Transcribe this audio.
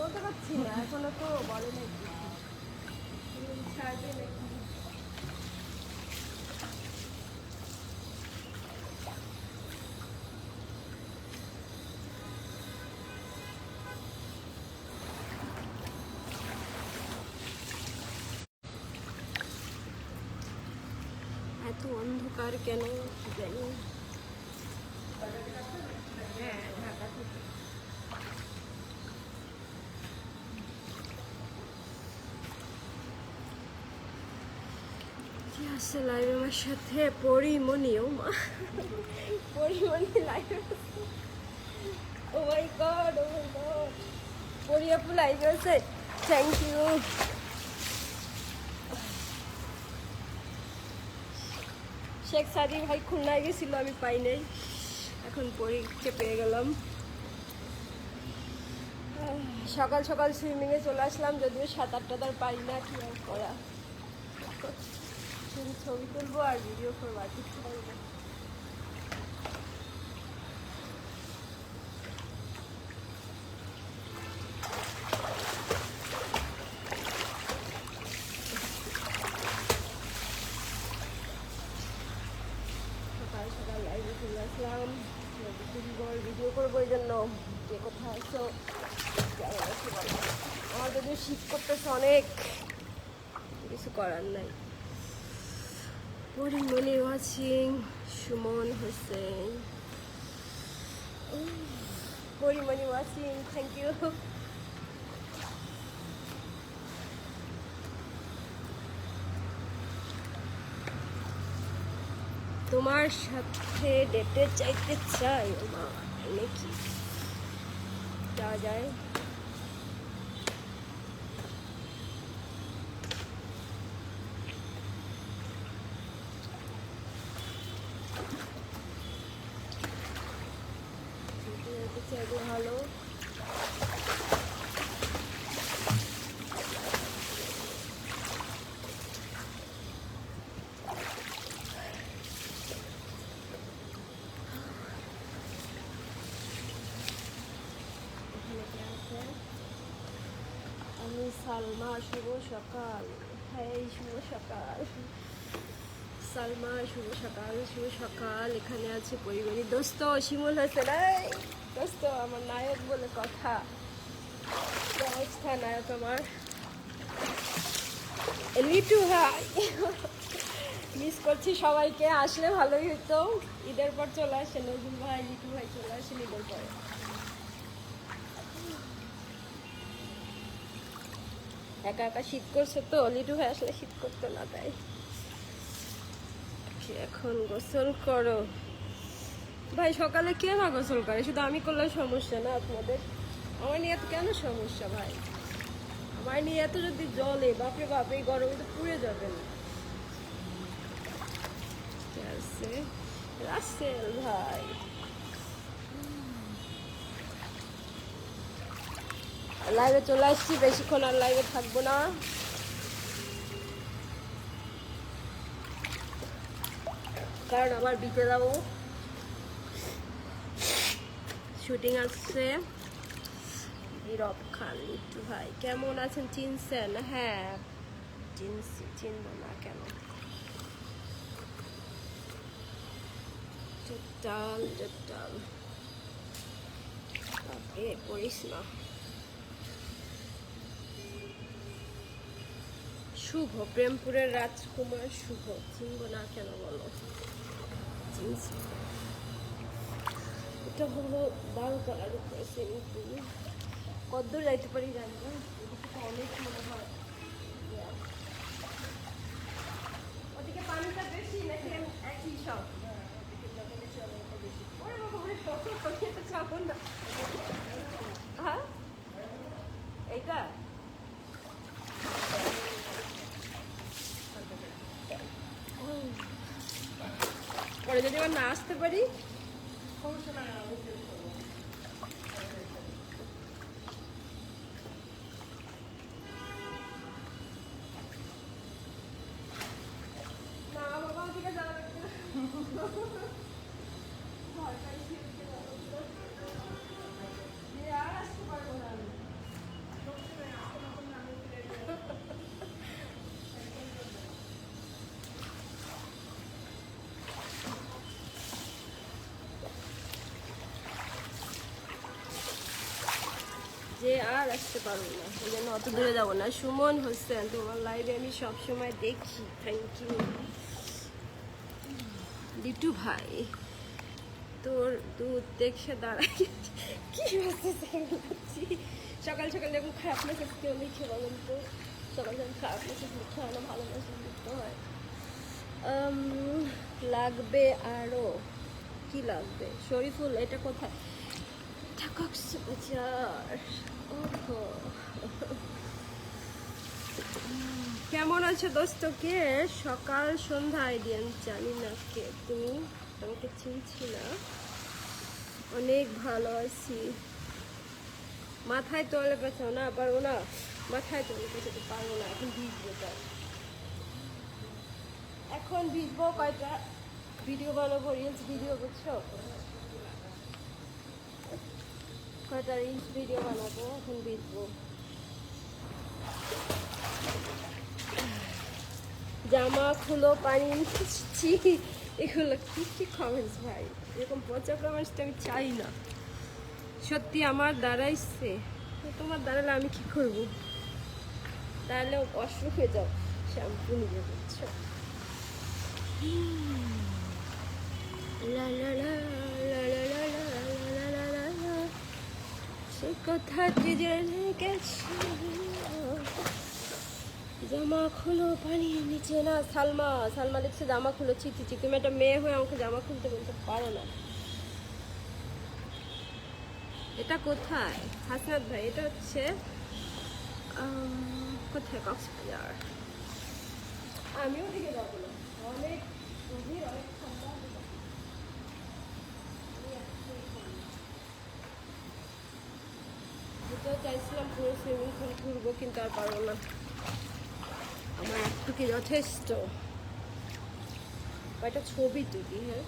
বলতে পারছি না, এখনো তো বলে নাকি ছাড়বে নাকি। এত অন্ধকার কেন জানি। হ্যাঁ, ঢাকা থেকে। আসছে লাইভ আমার সাথে পরিমণি। ও মা, পরিমণি লাইভ। ও মাই গড, ও মাই গড, পরি আপু লাইভ আছে। Thank you. শেখ সাদি ভাই খুলনায় গেছিল, আমি পাই নাই, এখন পরীকে পেয়ে গেলাম। সকাল সকাল সুইমিংয়ে চলে আসলাম, যদিও সাঁতার টাতার পারি না, কি আর করা। শুধু ছবি তুলবো আর ভিডিও করবো, আর কিছু পারবো। সকাল সকাল লাইভে চলে আসলাম, ভিডিও করবো, এই জন্য কে কোথায় আসো। আমার যদিও শীত করতেছে অনেক, কিছু করার নাই। Porimoni watching, Sumon Hossain, Porimoni watching, thank you. তোমার সাথে ডেটে চাইতে চাই। মা নাকি যাওয়া যায়? ভালো। আমি সালমা, শুভ সকাল। হ্যাঁ, শুভ সকাল সালমা, শুভ সকাল, শুভ সকাল। এখানে আছে পরিবারের দোস্ত শিমুল হোসেন। দোস্ত আমার নায়ক বলে কথা। কি অবস্থা নায়ক আমার? লিটু ভাই, মিস করছি সবাইকে, আসলে ভালোই হতো। ঈদের পর চলে আসে নজরুল ভাই, লিটু ভাই চলে আসেন ঈদের পরে। একা একা শীত করছে তো, লিটু ভাই আসলে শীত করতো না, তাই এখন গোসল করো। ভাই সকালে কে না গোসল করে? শুধু আমি করলে সমস্যা না আপনাদের? আমার নিয়ে এত কেন সমস্যা ভাই? আমার নিয়ে এত যদি জলে, বাপরে বাপ, এই গরমে তো পুড়ে যাবেন। রাসেল ভাই, লাইভে চলে আসছি, বেশিক্ষণ আর লাইভে থাকবো না। কারণ আবার বিচে যাবো, শুটিং আসছে। নীরব খান, লিটু ভাই কেমন আছেন? চিনছেন? হ্যাঁ চিনছি, চিনব না কেন? চট্টাল চট্টাল, পড়িস না। শুভ, প্রেমপুরের রাজকুমার শুভ, চিনব না কেন বলো? চিনছি। এটা হলো লাল কালার উপরে সিম্পল। কদ্দূর যাইতে পারি জানি না, অনেক মনে হয়। ওদিকে পানিটা বেশি নাকি একই সব? হ্যাঁ, এইটা পরে যদি আবার না আসতে পারি, না বাবা ওদিকে যাওয়া লাগবে না। আর আসতে পারবো না আমি। আর আসতে পারবো না, এই জন্য অত দূরে যাবো না। সুমন হোসেন, তোমার লাইভে আমি সবসময় দেখি, থ্যাংক ইউ। লিটু ভাই, তোর দুধ দেখে দাঁড়াই কি হচ্ছে? সকাল সকাল এরকম খারাপ মেসেজ কেউ লিখে বলেন তো? সকাল সকাল খারাপ মেসেজ লিখতে হয় না, ভালো মেসেজ লিখতে হয়। লাগবে আরো কি লাগবে? শরীফুল, এটা কোথায়? এটা কক্সবাজার। ওহো, কেমন আছে দোস্ত? কে সকাল সন্ধ্যা আইডিয়ান জানি না কে তুমি, আমাকে চিনছি না। অনেক ভালো আছি। মাথায় তোলে পেছাও না, পারবো না, মাথায় তোলে পেছাতে পারবো না। এখন ভিজবো, তাই এখন ভিজবো। কয়টা ভিডিও বানাবো, রিলস ভিডিও, বুঝছো? কয়টা রিলস ভিডিও বানাবো, এখন ভিজবো। জামা খুলো, পানি নিচ্ছি। এগুলো কি কি কমেন্টস ভাই? এরকম পচা কমেন্টসটা আমি চাই না। সত্যি আমার দাঁড়াইছে, তোমার দাঁড়ালে আমি কি করব? দাঁড়ালেও কষ্ট হয়ে যাও, শ্যাম্পু নিয়ে বুঝছো? লা লা লা লা লা লা লা লা লা লা, সে কথা যে জেনে গেছি। জামা খুলো, পানি নিচে না। সালমা, সালমা লিখছে জামা খুলো। ছি ছি ছি, তুমি একটা মেয়ে হয়ে আমাকে জামা খুলতে বলতে পারো না? এটা কোথায় হাসনাত ভাই? এটা হচ্ছে কোথায়? কক্সবাজার। আমিও দিকে যাবো না, অনেক গভীর, অনেক ঠান্ডা। যেতেও চাইছিলাম, পুরো সুইমিং পুল ঘুরবো, কিন্তু আর পারবো না, আমার একটু কি যথেষ্ট। কয়টা ছবি তুলি, হ্যাঁ।